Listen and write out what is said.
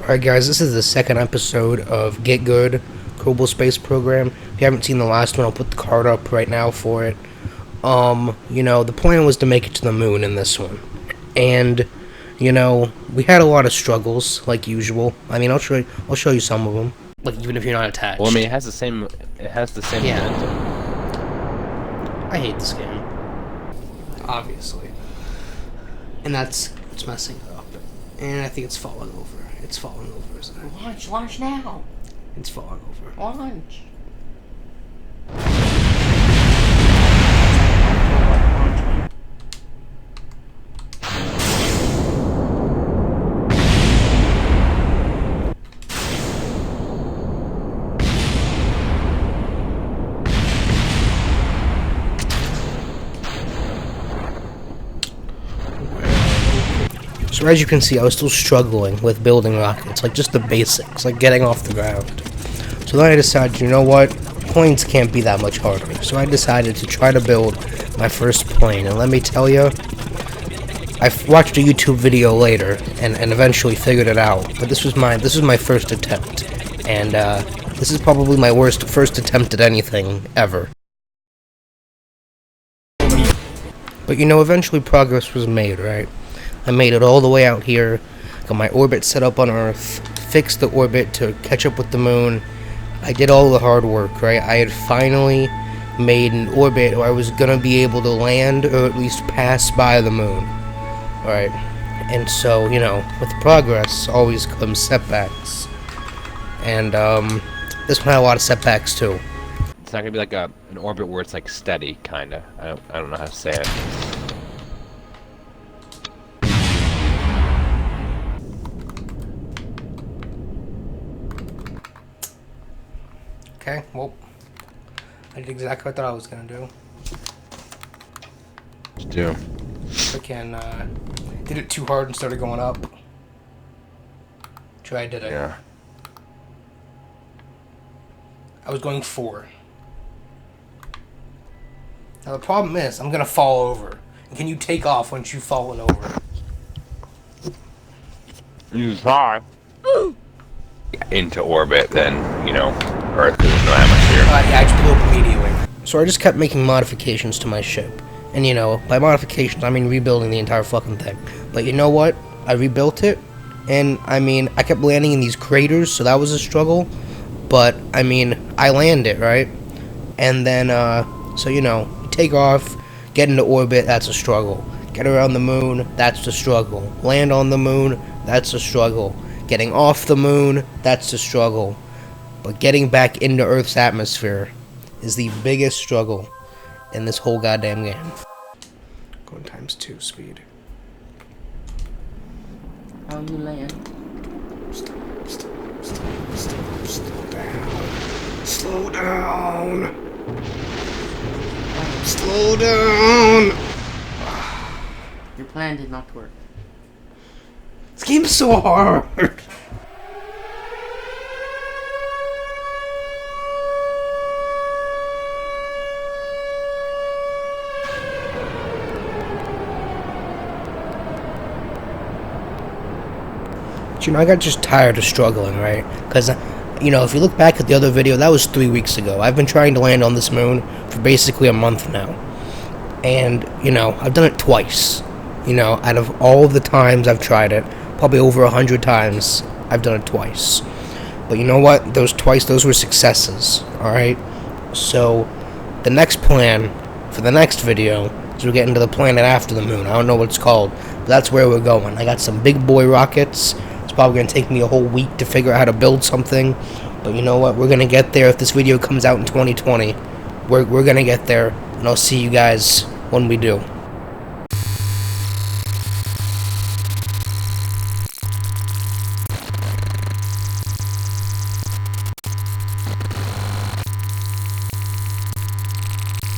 Alright guys, this is the second episode of Get Good, Kerbal Space Program. If you haven't seen the last one, I'll put the card up right now for it. The plan was to make it to the moon in this one. And, we had a lot of struggles, like usual. I mean, I'll show you some of them. Like, even if you're not attached. Well, I mean, it has the same momentum. I hate this game. Obviously. And that's what's messing it up. And I think it's falling over. It's falling over, isn't it? Launch now. It's falling over. Launch. So as you can see, I was still struggling with building rockets, like just the basics, like getting off the ground. So then I decided, you know what, planes can't be that much harder. So I decided to try to build my first plane, and let me tell you, I watched a YouTube video later and eventually figured it out. But this was my first attempt, and this is probably my worst first attempt at anything ever. But eventually progress was made, right? I made it all the way out here, got my orbit set up on Earth, fixed the orbit to catch up with the moon. I did all the hard work, right? I had finally made an orbit where I was gonna be able to land, or at least pass by the moon. Alright, and so, with progress always comes setbacks. And, this one had a lot of setbacks too. It's not gonna be like an orbit where it's like steady, kinda. I don't know how to say it. Okay, well, I did exactly what I thought I was gonna do. Do. Freaking, did it too hard and started going up. Try did it. Yeah. I was going 4. Now the problem is, I'm gonna fall over. And can you take off once you've fallen over? You try. Into orbit, then, Earth is no atmosphere. Yeah, I just blew up immediately. So I just kept making modifications to my ship. And by modifications, I mean rebuilding the entire fucking thing. But you know what? I rebuilt it, and I kept landing in these craters, so that was a struggle. But, I land it, right? And then, take off, get into orbit, that's a struggle. Get around the moon, that's a struggle. Land on the moon, that's a struggle. Getting off the moon, that's a struggle. But getting back into Earth's atmosphere is the biggest struggle in this whole goddamn game. Going ×2 speed. How you land? Slow down. Slow down. Your plan did not work. This game's so hard. But I got just tired of struggling, right? Because, if you look back at the other video, that was 3 weeks ago. I've been trying to land on this moon for basically a month now. And, I've done it twice. Out of all of the times I've tried it, probably over 100 times, I've done it twice. But you know what? Those were successes, alright? So, the next plan for the next video is we're getting to the planet after the moon. I don't know what it's called, but that's where we're going. I got some big boy rockets. It's probably going to take me a whole week to figure out how to build something. But you know what? We're going to get there. If this video comes out in 2020, we're going to get there. And I'll see you guys when we do.